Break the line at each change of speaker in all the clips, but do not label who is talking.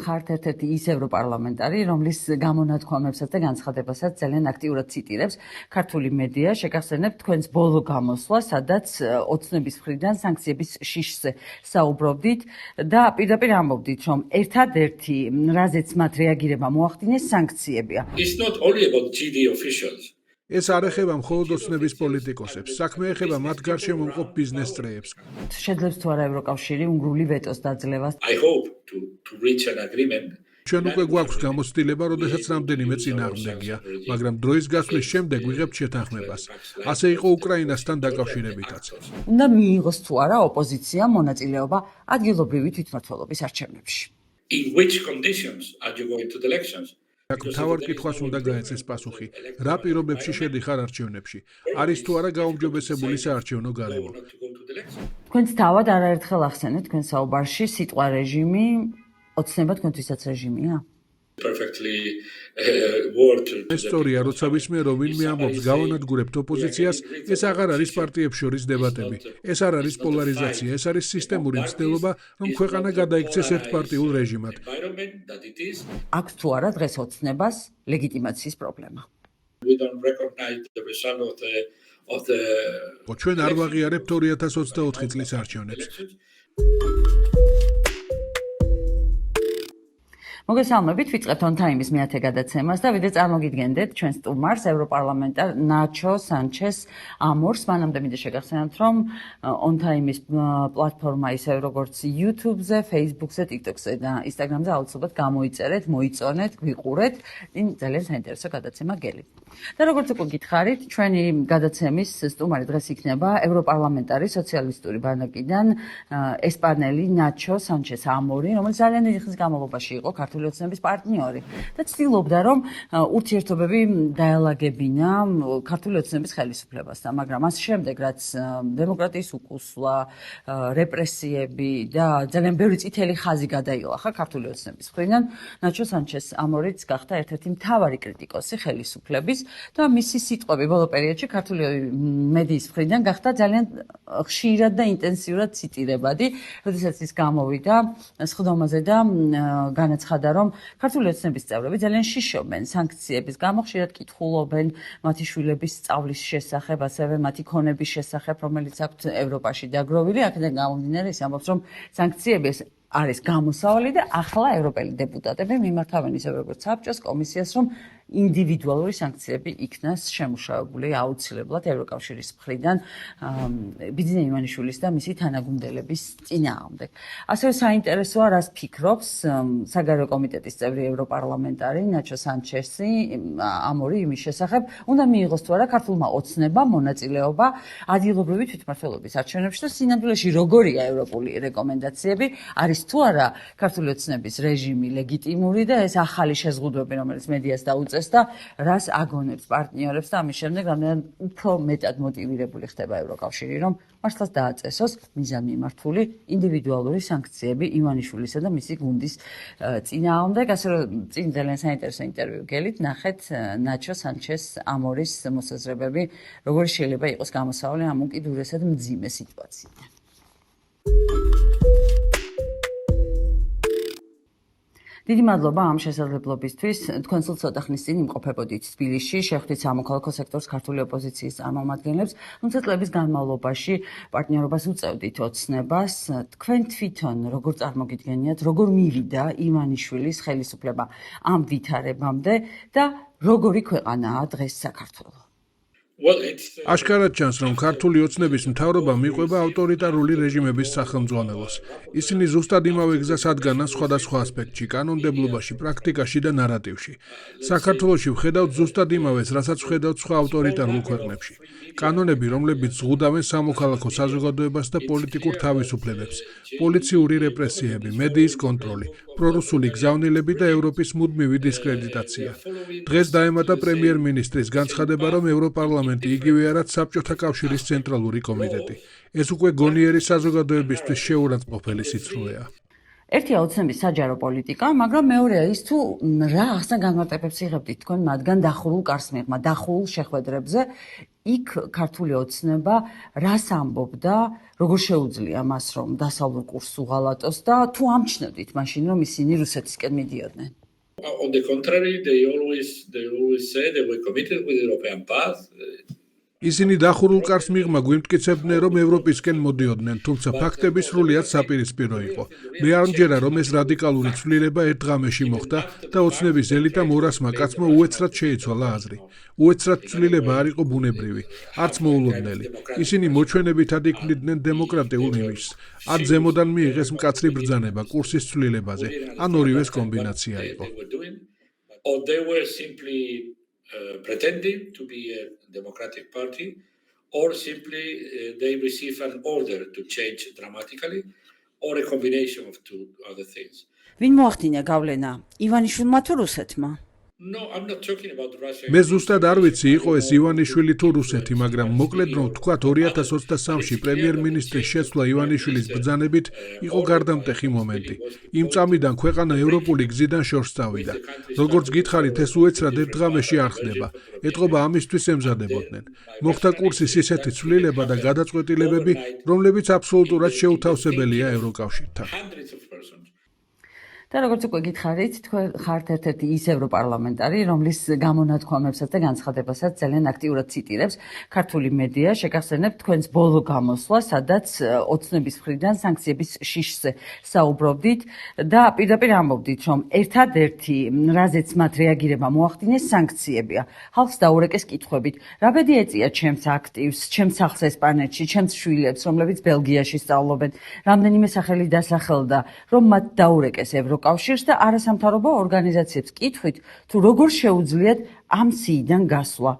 ხართ ერთ-ერთი ის ევროპარლამენტარი, რომლის გამონათქვამებსაც და განცხადებასაც ძალიან აქტიურად ციტირებს ქართული მედია. შეგახსენებთ თქვენს ბოლო გამოსვლა, სადაც ოცნების მხრიდან სანქციების შიშზე საუბრობდით და პირდაპირ ამბობდით, რომ ერთადერთი, რაზეც მათ რეაგირება მოახდინეს, სანქციებია.
It's not only about GD officials.
ეს არ ეხება მხოლოდ ოცნების პოლიტიკოსებს, საქმე ეხება მათ გარშემო მყოფ ბიზნეს წრეებს.
შეძლებს თუ არა ევროკავშირი უნგრული ვეტოს დაძლევას?
I hope to reach an agreement.
ჩვენ უკვე გვაქვს გამოცდილება, როდესაც რამდენიმე წინააღმდეგია, მაგრამ დროის გასვლის შემდეგ ვიღებთ შეთანხმებას. ასე იყო უკრაინასთან დაკავშირებითაც.
უნდა მიიღოს თუ არა ოპოზიციამ მონაწილეობა ადგილობრივი თვითმმართველობის არჩევნებში?
In which conditions are you going to the elections?
აქ მთავარ კითხვას უნდა გაეცეს პასუხი. რა პირობებში შედიხარ არჩევნებში? არის თუ არა გაუმჯობესებული საარჩევნო გარემო?
თქვენც თავად არაერთხელ ახსენეთ თქვენ საუბარში სიტყვა რეჟიმი, ოცნება თქვენთვისაც რეჟიმია?
Perfectly word.
ისტორია, როცა ვისმე რომ ვინმე ამბობს გავანადგურებთ ოპოზიციას, ეს აღარ არის პარტიებს შორის დებატები. ეს არ არის პოლარიზაცია, ეს არის სისტემური მცდელობა, რომ ქვეყანა გადაიქცეს ერთპარტიულ რეჟიმად.
აქვს თუ არა დღეს ოცნებას ლეგიტიმაციის პრობლემა?
We don't recognize the result of the
ჩვენ არ ვაღიარებთ 2024 წლის არჩევნებს.
მოგესალმებით, ვიწყებთ On Time-ის მეათე გადაცემას და ვიდრე წარმოგიდგენდეთ ჩვენ სტუმარს, ევროპარლამენტარ ნაჩო სანჩეს ამორს. მანამდე მინდა შეგახსენოთ, რომ On Time-ის პლატფორმა ისე როგორც YouTube-ზე, Facebook-ზე, TikTok-ზე და Instagram-ზე აუცილებლად გამოიწერეთ, მოიწონეთ, გვიყურეთ. ძალიან საინტერესო გადაცემა გელით. და როგორც უკვე გითხარით, ჩვენი გადაცემის სტუმარი დღეს იქნება ევროპარლამენტარი სოციალისტური ბანაკიდან ესპანელი ნაჩო სანჩეს ამორი, რომელიც ძალიან დიდი ხნის განმავლობაში იყო ქართული ოცნების პარტნიორი და ცდილობდა, რომ ურთიერთობები დაელაგებინა ქართული ოცნების ხელისუფლებასთან, მაგრამ მას შემდეგ, რაც დემოკრატიის უკუსვლა, რეპრესიები და ძალიან ბევრი წითელი ხაზი გადაილახა ქართული ოცნების მხრიდან, ნაჩო სანჩეს ამორიც გახდა ერთ-ერთი მთავარი კრიტიკოსი ხელისუფლების და მისი სიტყვები ბოლო პერიოდში ქართული მედიის მხრიდან გახდა ძალიან ხშირად და ინტენსიურად ციტირებადი, როდესაც ის გამოვიდა სხდომაზე და განაცხადა, რომ ქართული ოცნების წევრები ძალიან შიშობენ სანქციების გამო, ხშირად კითხულობენ მათი შვილების სწავლის შესახებ, ასევე მათი ქონების შესახებ, რომელიც აქვთ ევროპაში დაგროვილი. აქედან გამომდინარე ის ამბობს, რომ სანქციები არის გამოსავალი და ახლა ევროპელი დეპუტატები მიმართავენ ისე როგორც საბჭოს კომისიას, რომ ინდივიდუალური სანქციები იქნას შემუშავებული აუცილებლად ევროკავშირის მხრიდან ბიძინა ივანიშვილის და მისი თანაგუნდელების წინააღმდეგ. ასევე საინტერესოა, რას ფიქრობს საგარეო კომიტეტის წევრი ევროპარლამენტარი ნაჩო სანჩესი ამორი იმის შესახებ, უნდა მიიღოს თუ არა ქართულმა ოცნებამ მონაწილეობა ადგილობრივი თვითმმართველობის არჩევნებში და სინამდვილეში როგორია ევროპული რეკომენდაციები, არის თუ არა ქართული ოცნების რეჟიმი ლეგიტიმური და ეს ახალი შეზღუდვები, რომელიც მედიას დაუწეს და რას აგონებს პარტნიორებს და ამის შემდეგ რამდენად უფრო მეტად მოტივირებული ხდება ევროკავშირი, რომ მართლაც დააწესოს მიზანმიმართული ინდივიდუალური სანქციები ივანიშვილისა და მისი გუნდის წინააღმდეგ. ასე რომ წინ ძალიან საინტერესო ინტერვიუ გელით, ნახეთ ნაჩო სანჩეს ამორის მოსაზრებები, როგორი შეიძლება იყოს გამოსავალი ამ უკიდურესად მძიმე სიტუაციიდან. დიდი მადლობა ამ შესაძლებლობისთვის. თქვენ სულ ცოტა ხნის წინ იმყოფებოდით თბილისში, შეხვდით სამოქალაქო სექტორის ქართული ოპოზიციის წარმომადგენლებს, თუმცა წლების განმავლობაში პარტნიორობას უწევდით ოცნებას. თქვენ თვითონ როგორ წარმოგიდგენიათ, როგორ მივიდა ივანიშვილის ხელისუფლება ამ ვითარებამდე და როგორი ქვეყანაა დღეს საქართველო?
აშკარად ჩანს, რომ ქართული ოცნების მთავრობა მიყვება ავტორიტარული რეჟიმების სახელმძღვანელოს. ისინი ზუსტად იმავე გზას ადგანან სხვადასხვა ასპექტში, კანონმდებლობაში, პრაქტიკაში და ნარატივში. საქართველოში ვხედავთ ზუსტად იმავეს, რასაც ვხედავთ სხვა ავტორიტარულ ქვეყნებში. კანონები, რომლებიც ზღუდავენ სამოქალაქო საზოგადოებას და პოლიტიკურ თავისუფლებებს, პოლიციური რეპრესიები, მედიის კონტროლი, პრორუსული გზავნილები და ევროპის მუდმივი დისკრედიტაცია. დღეს დაემატა პრემიერ-მინისტრის განცხადება, რომ ევროპარლამენტი იგივე არაც საბჭოთა კავშირის ცენტრალური კომიტეტი. ეს უკვე გონიერი საზოგადოებისთვის შეურაცხმყოფელი სიცრუეა.
ერთია ოცნების საჯარო პოლიტიკა, მაგრამ მეორეა ის თუ რა ახსნა განმარტებებს იღებდით თქვენ მათგან დახურულ კარს მიღმა, დახურულ შეხვედრებზე, იქ ქართული ოცნება რას ამბობდა, როგორ შეუძლია მას რომ დასავლურ კურსს უღალატოს და თუ ამჩნევდით მაშინ რომ ისინი რუსეთისკენ მიდიოდნენ.
On the contrary, they always say they were committed with the European path.
ისინი დახურულ კარს მიღმა გვიმტკიცებდნენ, რომ ევროპისკენ მოდიოდნენ, თუმცა ფაქტები სრულიად საპირისპირო იყო. მე არ მჯერა, რომ ეს რადიკალური ცვლილება ერთ ღამეში მოხდა და ოცნების ელიტამ 200-მა კაცმა უეცრად შეიცვალა აზრი. უეცრად ცვლილება არ იყო ბუნებრივი, არც მოულოდნელი. ისინი მოჩვენებითად იქმნიდნენ დემოკრატიულ იმიჯს. ან ზემოდან მიიღეს მკაცრი ბრძანება კურსის ცვლილებაზე, ან ორივეს კომბინაცია იყო.
Or they were simply pretending to be a democratic party, or simply they receive an order to change dramatically, or a combination of two other things.
ვინ მოახდინა გავლენა? ივანიშვილმა თუ რუსეთმა?
No, I'm not talking about Russia.
მე ზუსტად არ ვიცი იყო ეს ივანიშვილი თუ რუსეთი, მაგრამ მოკლედ რომ ვთქვათ 2023-ში პრემიერ-მინისტრის შეცვლა ივანიშვილის ბრძანებით იყო გარდამტეხი მომენტი. იმ წამიდან ქვეყანა ევროპული გზიდან შორს წავიდა. როგორც გითხარით, ეს უეცრად ერთ ღამეში არ ხდება. ეტყობა ამისთვის ემზადებოდნენ. მოხდა კურსის ისეთი ცვლილება და გადაწყვეტილებები, რომლებიც აბსოლუტურად შეუთავსებელია ევროკავშირთან. და როგორც უკვე გითხარით, თქვენ ხართ ერთ-ერთი ის ევროპარლამენტარი, რომლის გამონათქვამებსაც და განცხადებასაც ძალიან აქტიურად ციტირებს ქართული მედია. შეგახსენებთ თქვენს ბოლო გამოსვლა, სადაც ოცნების მხრიდან სანქციების შიშზე საუბრობდით და პირდაპირ ამბობდით, რომ ერთადერთი, რაზეც მათ რეაგირება მოახდინეს, სანქციებია. ხალხს დაურეკეს კითხვებით, რა ბედი ეწია ჩემს აქტივს, ჩემს სახლს ესპანეთში, ჩემს შვილებს, რომლებიც ბელგიაში სწავლობენ, რამდენიმე სახელი დასახელდა, რომ მათ დაურეკეს კავშირს და არასამთავრობო ორგანიზაციებს კითხვით, თუ როგორ შეუძლიათ ამ სიიდან გასვლა.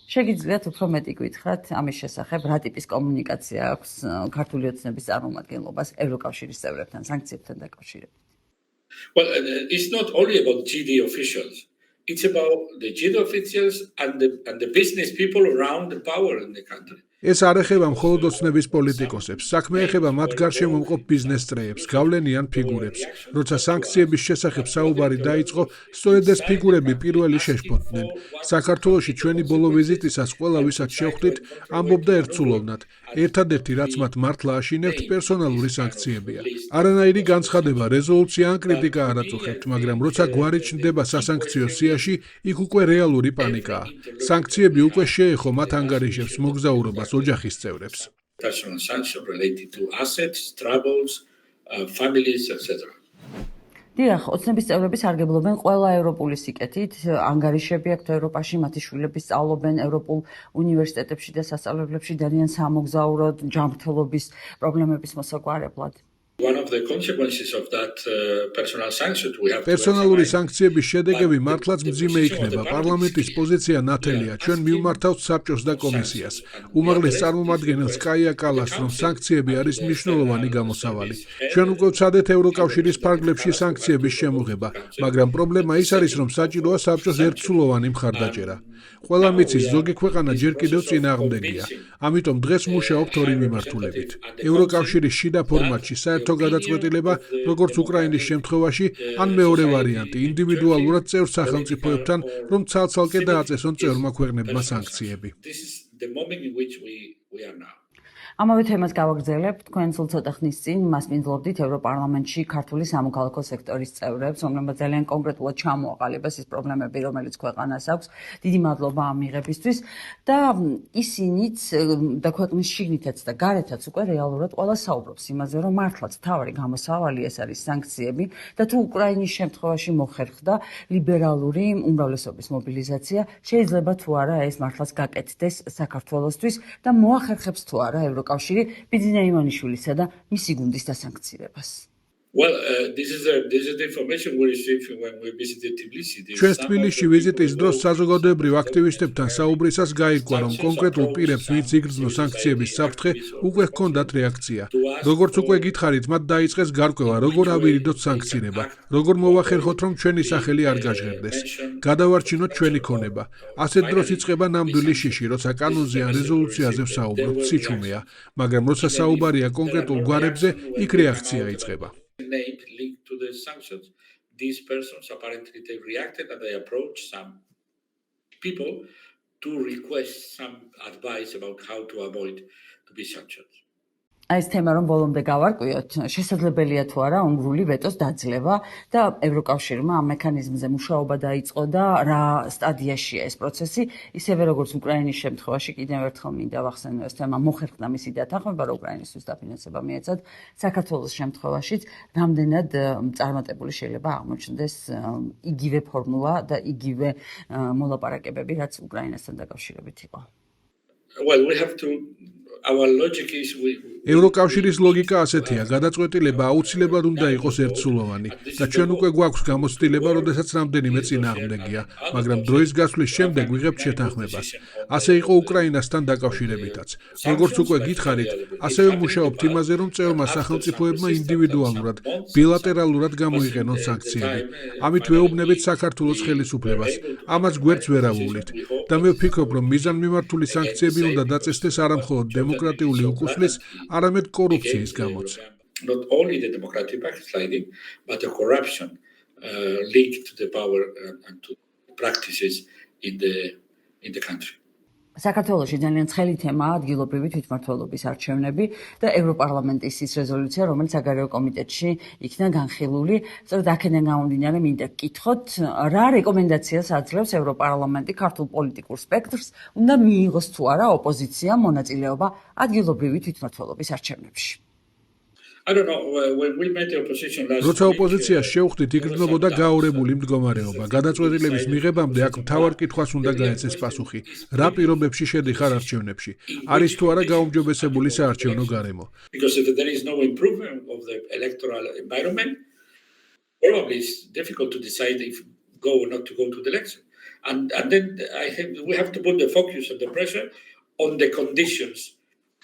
შეგიძლიათ უფრო მეტი გითხრათ ამის შესახებ, რა ტიპის კომუნიკაცია აქვს ქართული ოცნების წარმომადგენლობას ევროკავშირის წევრებთან, სანქციებთან დაკავშირებით?
Well, it's not only about GD officials. It's about the GD officials and the business people around the power in the country.
ეს არ ეხება მხოლოდ ოცნების პოლიტიკოსებს, საქმე ეხება მათ გარშემო მყოფ ბიზნეს წრეებს, გავლენიან ფიგურებს. როცა სანქციების შესახებ საუბარი დაიწყო, სწორედ ეს ფიგურები პირველი შეშფოთდნენ. საქართველოში ჩვენი ბოლო ვიზიტისას ყველა ვისაც შევხვდით, ამბობდა ერთსულოვნად. ერთადერთი რაც მათ მართლა აშინებთ, პერსონალური სანქციებია. არანაირი განცხადება, რეზოლუცია ან კრიტიკა არ აწუხებთ, მაგრამ როცა გვარი ჩნდება სასანქციო სიაში, იქ უკვე რეალური პანიკაა. სანქციები უკვე შეეხო მათ ანგარიშებს, მოგზაურობას, ოჯახის წევრებს.
Personal sanctions related to assets, troubles, families, etc.
დიახ, ოცნების წევრები სარგებლობენ ყველა ევროპული სიკეთით, ანგარიშები აქვთ ევროპაში, მათი შვილები სწავლობენ ევროპულ უნივერსიტეტებში და სასწავლებლებში, ძალიან სამოგზაუროდ, ჯანმრთელობის პრობლემების მოსაგვარებლად.
One of the consequences of that personal sanctions we have
პერსონალური სანქციების შედეგები მართლაც მძიმე იქნება. პარლამენტის პოზიცია ნათელია. ჩვენ მივმართავთ საბჭოს და კომისიას. უმაღლეს წარმომადგენელს კაია კალას, რომ სანქციები არის მნიშვნელოვანი გამოსავალი. ჩვენ უკვე ვცადეთ ევროკავშირის ფარგლებში სანქციების შემოღება, მაგრამ პრობლემა ის არის, რომ საჭიროა საბჭოს ერთსულოვანი მხარდაჭერა. ყველა მიცის, ზოგი ქვეყანა ჯერ კიდევ წინააღმდეგია. ამიტომ დღეს მუშაობთ ორი მიმართულებით. ევროკავშირის შიდა ფორმატში საერთო გადაწყვეტილება, როგორც უკრაინის შემთხვევაში, ან მეორე ვარიანტი, ინდივიდუალურად წევრ სახელმწიფოებთან, რომ ცალ-ცალკე დააწესონ წევრმა ქვეყნებმა სანქციები.
This is the moment in which we are now.
ამავე თემას გავაგრძელებთ. თქვენ სულ ცოტა ხნის წინ მასპინძლობდით ევროპარლამენტში ქართული სამოქალაქო სექტორის წევრებს, რომლებმაც ძალიან კონკრეტულად ჩამოაყალიბეს ის პრობლემები, რომელიც ქვეყანას აქვს. დიდი მადლობა ამ მიღებისთვის და ისინიც და ქვეყნის შიგნითაც და გარეთაც უკვე რეალურად ყველა საუბრობს იმაზე, რომ მართლაც მთავარი გამოსავალი ეს არის სანქციები და თუ უკრაინის შემთხვევაში მოხერხდა ლიბერალური უმრავლესობის მობილიზაცია, შეიძლება თუ არა ეს მართლაც გაკეთდეს საქართველოსთვის და მოახერხებს თუ არა კავშირი ბიძინა ივანიშვილისა და მისი გუნდის დასანქცირებას.
Well, this is the information we received when we visited Tbilisi.
ჩვენ თბილისში ვიზიტის დროს საზოგადოებრივ აქტივისტებთან საუბრისას გაირკვა, რომ კონკრეტულ პირებს, ვინც იგრძნო სანქციების საფრთხე, უკვე ჰქონდათ რეაქცია. როგორც უკვე გითხარით, მათ დაიწყეს გარკვევა, როგორ ავირიდოთ სანქცირება, როგორ მოვახერხოთ, რომ ჩვენი სახელი არ გაჟღერდეს. გადავარჩინოთ ჩვენი ქონება. ასეთ დროს იწყება ნამდვილი შიში, როცა კანონზე ან რეზოლუციაზე ვსაუბრობთ, სიჩუმეა, მაგრამ როცა საუბარია კონკრეტულ გვარებზე, იქ რეაქცია იწყება.
Linked to the sanctions, these persons apparently they reacted and they approached some people to request some advice about how to avoid to be sanctioned.
ეს თემა რომ ბოლომდე გავარკვიოთ, შესაძლებელია თუ არა უნგრული ვეტოს დაძლევა და ევროკავშირმა ამ მექანიზმზე მუშაობა დაიწყო და რა სტადიაშია ეს პროცესი, ისევე როგორც უკრაინის შემთხვევაში კიდევ ერთხელ მინდა ვახსენო ეს თემა მოხერხდა მისი დათანხმება, რომ უკრაინისთვის დაფინანსება მიეცათ, საქართველოს შემთხვევაშიც რამდენად წარმატებული შეიძლება აღმოჩნდეს იგივე ფორმულა და იგივე მოლაპარაკებები, რაც უკრაინასთან დაკავშირებით იყო.
Well, we have to our logic is
ევროკავშირის ლოგიკა ასეთია, გადაწყვეტილება აუცილებლად უნდა იყოს ერთსულოვანი და ჩვენ უკვე გვაქვს გამოცდილება, როდესაც რამდენიმე წინააღმდეგია, მაგრამ დროის გასვლის შემდეგ ვიღებთ შეთანხმებას. ასე იყო უკრაინასთან დაკავშირებითაც. როგორც უკვე გითხარით, ასევე მუშაობთ იმაზე, რომ წევრმა სახელმწიფოებმა ინდივიდუალურად, ბილატერალურად გამოიყენონ სანქციები. ამით ვეუბნებით საქართველოს ხელისუფლებას. ამას გვერდს ვერ ავუვლით და მე ვფიქრობ, რომ მიზანმიმართული სანქციები უნდა დაწესდეს არა მხოლოდ დემოკრატიული უკუსლის, არამედ კორუფციის გამოც.
Not only the democratic backsliding, but the corruption linked to the power and to practices in the country.
საქართველოში ძალიან ცხელი თემაა ადგილობრივი თვითმმართველობის არჩევნები და ევროპარლამენტის ის რეზოლუცია, რომელიც საგარეო კომიტეტში იქნა განხილული. სწორედ აქედან გამომდინარე, მინდა გკითხოთ, რა რეკომენდაციას აძლევს ევროპარლამენტი ქართულ პოლიტიკურ სპექტრს, უნდა მიიღოს თუ არა ოპოზიციამ მონაწილეობა ადგილობრივი თვითმმართველობის არჩევნებში.
I don't know when we met the opposition last
როცა ოპოზიციას შევხვდით, იგრძნობოდა გაორებული მდგომარეობა. გადაწყვეტილების მიღებამდე აქ მთავარ კითხვას უნდა გაეცეს პასუხი. რა პირობებში შედიხარ არჩევნებში? არის თუ არა გაუმჯობესებული საარჩევნო გარემო?
Because if there is no improvement of the electoral environment, probably it's difficult to decide if go or not to go to the election. And then we have to put the focus and the pressure on the conditions.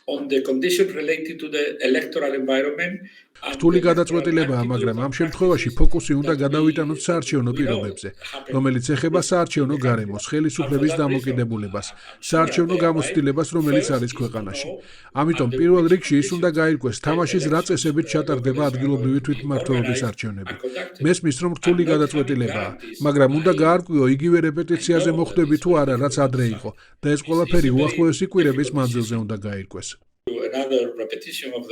On the condition related to the electoral environment.
რთული გადაწყვეტილებაა, მაგრამ ამ შემთხვევაში ფოკუსი უნდა გადავიტანოთ საარჩევნო პირობებზე, რომელიც ეხება საარჩევნო გარემოს, ხელისუფლების დამოკიდებულებას, საარჩევნო გამოცდილებას, რომელიც არის ქვეყანაში. ამიტომ პირველ რიგში ის უნდა გაირკვეს, თამაშის რა წესებით ჩატარდება ადგილობრივი თვითმმართველობის არჩევნები. მესმის, რომ რთული გადაწყვეტილებაა, მაგრამ უნდა გაარკვიო იგივე რეპეტიციაზე მოხდები თუ არა, რაც ადრე იყო, და ეს ყველაფერი უახლოესი კვირების მანძილზე უნდა გაირკვეს.
Another repetition of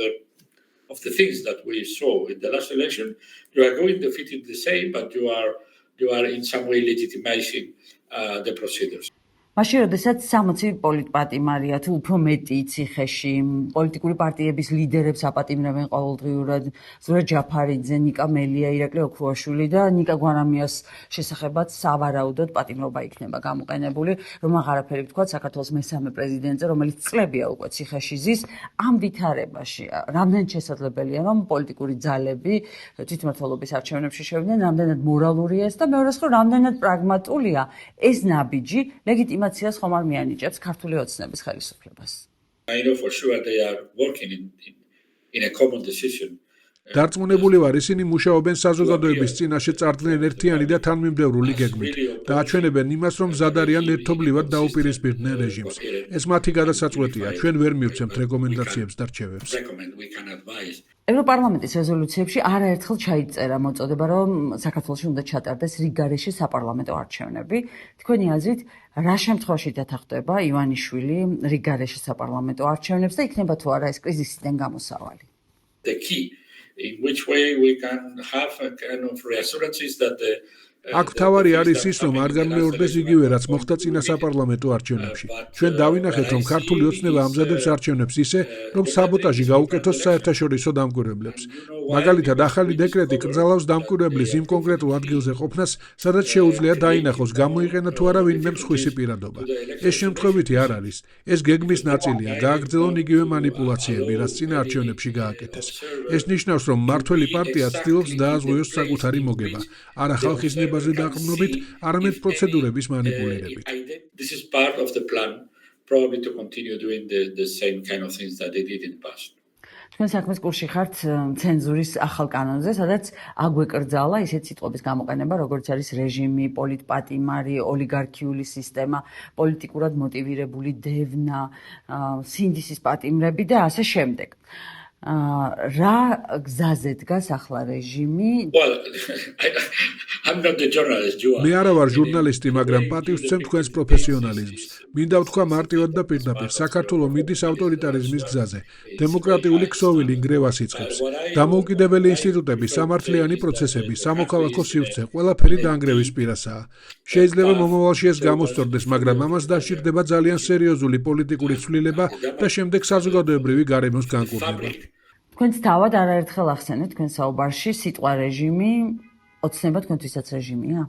the things that we saw in the last election, you are going to defeat it the same, but you are in some way legitimizing the procedures.
მაშინ, როდესაც 60 პოლიტპატიმარია თუ უფრო მეტი ციხეში, პოლიტიკური პარტიების ლიდერებს აპატიმრებენ ყოველდღიურად, ზურაბ ჯაფარიძე, ნიკა მელია, ირაკლი ოქრუაშვილი და ნიკა გვარამიას შესახებაც სავარაუდოდ პატიმრობა იქნება გამოყენებული, რომ აღარაფერი ვთქვა საქართველოს მესამე პრეზიდენტზე, რომელიც წლებია უკვე ციხეში ზის, ამ ვითარებაში, რამდენად შესაძლებელია, რომ პოლიტიკური ძალები თვითმმართველობის არჩევნებში შევიდნენ, რამდენად მორალურია ეს და მეორეს მხრივ, რამდენად პრაგმატულია ეს ნაბიჯი ლეგიტიმაციას ხომ არ მიანიჭებს ქართული ოცნების ხელისუფლებას.
I know for sure they are working in a common decision.
დარწმუნებული ვარ, ისინი მუშაობენ საზოგადოების წინაშე წარდგნენ ერთიანი და თანმიმდევრული გეგმით და აჩვენებენ იმას, რომ მზად არიან ერთობლივად დაუპირისპირდნენ რეჟიმს. ეს მათი გადასაწყვეტია, ჩვენ ვერ მივცემთ რეკომენდაციებს და რჩევებს. ევროპარლამენტის
რეზოლუციებში არაერთხელ ჩაიწერა მოწოდება, რომ საქართველოში უნდა ჩატარდეს რიგგარეშე საპარლამენტო არჩევნები. თქვენი აზრით, რა შემთხვევაში დათანხმდება ივანიშვილი რიგგარეშე საპარლამენტო არჩევნებს და იქნება თუ არა ეს კრიზისიდან გამოსავალი?
The key in which way we can have a kind of reassurances that the
აქ თავარი არის ის, რომ არ განმეორდეს იგივე, რაც მოხდა წინა საპარლამენტო არჩევნებში. ჩვენ დავინახეთ, რომ ქართული ოცნება ამზადებს არჩევნებს ისე, რომ საბოტაჟი გაუკეთოს საერთაშორისო დამკვირვებლებს. მაგალითად, ახალი დეკრეტი კრძალავს დამკვირვებლის იმ კონკრეტულ ადგილზე ყოფნას, სადაც შეუძლია დაინახოს, გამოიყენა თუ არა ვინმე მსხვისი პირადობა. ეს შემთხვევითი არ არის. ეს გეგმის ნაწილია, გააგრძელონ იგივე манипуляციები, რაც წინა არჩევნებში გააკეთეს. ეს ნიშნავს, რომ მმართველი პარტია ცდილობს დააზღვიოს საკუთარი მოგება, არა ხალხის ბაზე დაყრდნობით, არამედ პროცედურების манипуლირებით.
This is part of the plan probably to continue doing the same kind of things that they did in the past.
თქვენ საქმის კურსში ხართ ცენზურის ახალ კანონზე, სადაც აგვეკრძალა ისეთ სიტყვების გამოყენება, როგორც არის რეჟიმი, პოლიტპატიმარი, ოლიგარქიული სისტემა, პოლიტიკურად მოტივირებული დევნა, სინდისის პატიმრები და ასე შემდეგ. რა გზაზე დგას ახლა რეჟიმი?
Well, I'm not the journalist, you are.
მე არა ვარ ჟურნალისტი, მაგრამ პატივს ვცემ თქვენს პროფესიონალიზმს. მინდა ვთქვა მარტივად და პირდაპირ, საქართველო მიდის ავტორიტარიზმის გზაზე. დემოკრატიული ქსოვილი ნგრევას იწყებს. დამოუკიდებელი ინსტიტუტები, სამართლიანი პროცესები, სამოქალაქო სივრცე, ყველაფერი დაანგრევის პირასაა. შეიძლება მომავალში ეს გამოსწორდეს, მაგრამ ამას დასჭირდება ძალიან სერიოზული პოლიტიკური ცვლილება და შემდეგ საზოგადოებრივი გარემოს განკურნება.
თქვენც თავად არაერთხელ ახსენეთ თქვენ საუბარში სიტყვა რეჟიმი, ოცნება თქვენთვისაც რეჟიმია?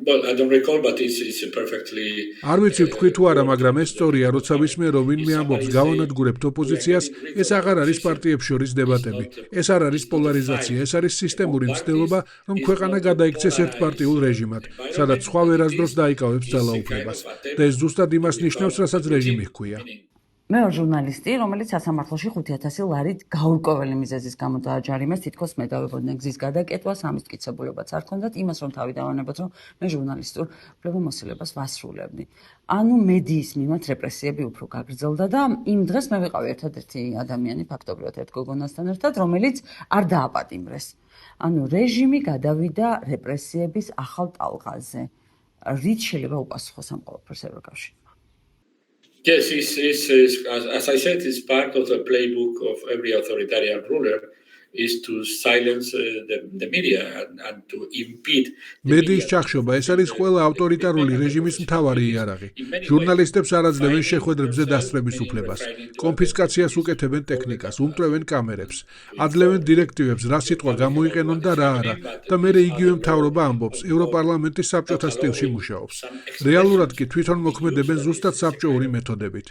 Well, I don't recall, but it's perfectly.
არ ვიცი თქვი თუ არა, მაგრამ ეს სწორია, როცა ვისმე რომ ვინმე ამბობს გავანადგურებთ ოპოზიციას, ეს აღარ არის პარტიებს შორის დებატები. ეს არ არის პოლარიზაცია, ეს არის სისტემური მცდელობა, რომ ქვეყანა გადაიქცეს ერთპარტიულ რეჟიმად, სადაც სხვა ვერასდროს დაიკავებს ძალაუფლებას. და ეს ზუსტად იმას ნიშნავს, რასაც რეჟიმი ჰქვია.
მე ვარ ჟურნალისტი, რომელიც სასამართლოში 5,000 ლარით გაურკვეველი მიზეზის გამო დააჯარიმეს, თითქოს მე დავებოდნენ გზის გადაკეთვას, ამის მტკიცებულებაც არ ქონდათ, იმას რომ თავი დავანებოთ, რომ მე ჟურნალისტურ უფლებამოსილებას ვასრულებდი. ანუ მედიის მიმართ რეპრესიები უფრო გაგრძელდა და იმ დღეს მე ვიყავი ერთადერთი ადამიანი, ფაქტობრივად ერთ გოგონასთან ერთად, რომელიც არ დააპატიმრეს. ანუ რეჟიმი გადავიდა რეპრესიების ახალ ტალღაზე. რით შეიძლება უპასუხოს ამ ყველაფერს ევროკავშირმა?
Yes, as I said, it's part of the playbook of every authoritarian ruler is to silence the media and to impede.
მედიის ჩახშობა ეს არის ყველა ავტორიტარული რეჟიმის მთავარი იარაღი. ჟურნალისტებს არ აძლევენ შეხვედრებზე დასწრების უფლებას. კონფისკაციას უკეთებენ ტექნიკას, უმტვრევენ კამერებს. აძლევენ დირექტივებს, რა სიტყვა გამოიყენონ და რა არა. და მერე იგივე მთავრობა ამბობს, ევროპარლამენტის საბჭოთა სტილში მუშაობს. რეალურად კი თვითონ მოქმედებენ ზუსტად საბჭოური მეთოდებით.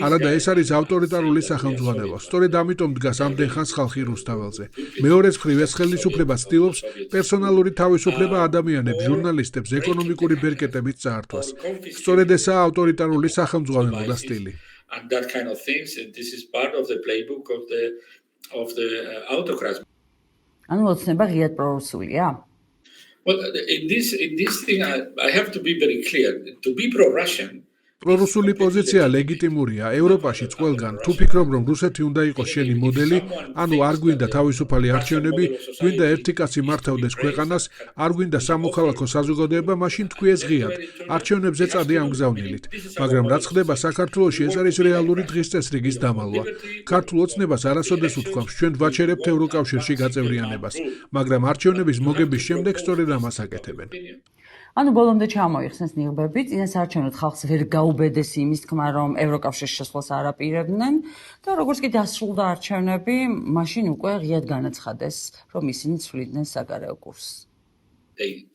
არადა ეს არის ავტორიტარული სახელმძღვანელო. სწორედ ამიტომ დგას ამდენ ხანს ხალხი რუსთაველზე. მეორეს მხრივ ეს ხელისუფლება ცდილობს პერსონალური თავისუფლება ადამიანებს, ჟურნალისტებს, ეკონომიკური ბერკეტებით წაართვას. სწორედ ესაა ავტორიტარული სახელმძღვანელო და სტილი.
And that kind of things, and this is part of the playbook of the autocrats.
ანუ ოცნება ღიად პრორუსულია?
Well, in this thing, I have to be very clear. To be pro-Russian.
პრორუსული პოზიცია ლეგიტიმურია ევროპაშიც ყველგან. თუ ფიქრობ, რომ რუსეთი უნდა იყოს შენი მოდელი, ანუ არ გვინდა თავისუფალი არჩევნები, გვინდა ერთი კაცი მართავდეს ქვეყანას, არ გვინდა სამოქალაქო საზოგადოება, მაშინ თქვი ეს ღიად. არჩევნებზე წადი ამ გზავნილით. მაგრამ რაც ხდება საქართველოში, ეს არის რეალური დღის წესრიგის დამალვა. ქართულ ოცნებას არასოდეს უთქვამს, ჩვენ ვაჩერებთ ევროკავშირში გაწევრიანებას, მაგრამ არჩევნების მოგების შემდეგ სწორედ ამას აკეთებენ.
ანუ ბოლომდე ჩამოიხსნეს ნიღბები, წინასაარჩევნოდ ხალხს ვერ გაუბედეს იმის თქმა, რომ ევროკავშირში შესვლას არ აპირებდნენ და როგორც კი დასრულდა არჩევნები, მაშინ უკვე ღიად განაცხადეს, რომ ისინი ცვლიდნენ საგარეო კურსს.
They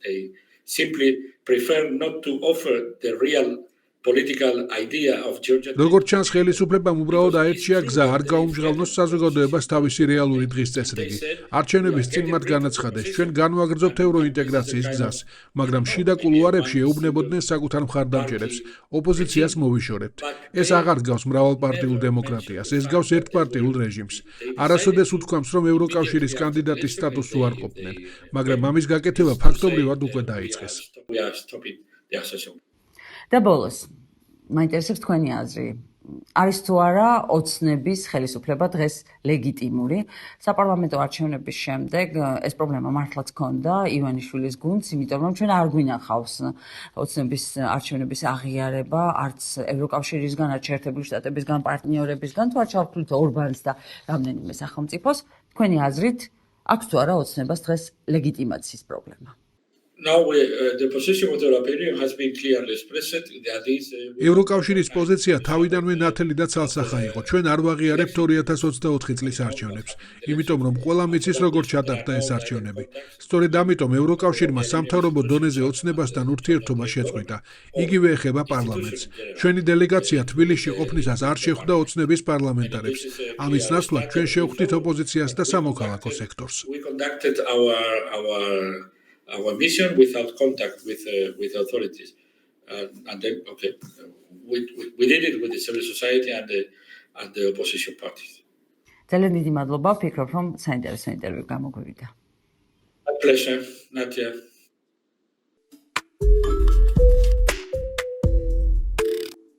simply prefer not to offer the real political idea of Georgia.
როგორც ჩანს, ხელისუფლებამ უბრალოდ აერჩია გზა არ გაუმჟღავნოს საზოგადოებას თავისი რეალური დღის წესრიგი. არჩევნების წინ მათ განაცხადეს, ჩვენ განვაგრძობთ ევროინტეგრაციის გზას, მაგრამ შიდა კულუარებში ეუბნებოდნენ საკუთარ მხარდამჭერებს, ოპოზიციას მოვიშორებთ. ეს აღარ გავს მრავალპარტიულ დემოკრატიას, ეს გავს ერთპარტიულ რეჟიმს. არასოდეს უთქვამს, რომ ევროკავშირის კანდიდატის სტატუსს უარყოფდნენ, მაგრამ ამის გაკეთება ფაქტობრივად უკვე დაიწყეს.
We are stopping the accession.
და ბოლოს, მაინტერესებს თქვენი აზრი. არის თუ არა ოცნების ხელისუფლება დღეს ლეგიტიმური? საპარლამენტო არჩევნების შემდეგ ეს პრობლემა მართლაც ჰქონდა ივანიშვილის გუნდს, იმიტომ რომ ჩვენ არ გვინახავს ოცნების არჩევნების აღიარება, არც ევროკავშირისგან, არც შეერთებული შტატებისგან, პარტნიორებისგან, თუ არ ჩავთვლით ორბანს და რამდენიმე სახელმწიფოს. თქვენი აზრით, აქვს თუ არა ოცნებას დღეს ლეგიტიმაციის პრობლემა?
Now the position of the European Union has been clearly expressed that is
ევროკავშირის პოზიცია თავიდანვე ნათელი და ცალსახა იყო. ჩვენ არ ვაღიარებთ 2024 წლის არჩევნებს, იმიტომ რომ ყველამ იცის როგორ ჩატარდა ეს არჩევნები. სწორედ ამიტომ ევროკავშირმა სამთავრობო დონეზე ოცნებასთან ურთიერთობა შეწყვიტა. იგივე ეხება პარლამენტს. ჩვენი დელეგაცია თბილისში ყოფნისას არ შეხვდა ოცნების პარლამენტარებს. ამის ნაცვლად ჩვენ შევხვდით ოპოზიციას და სამოქალაქო სექტორს.
we conducted our mission without contact with authorities, and then we did it with the civil society and the opposition parties.
ძალიან დიდი მადლობა, ვფიქრობ, რომ საინტერესო ინტერვიუ გამოგვივიდა.
My pleasure, Nadia.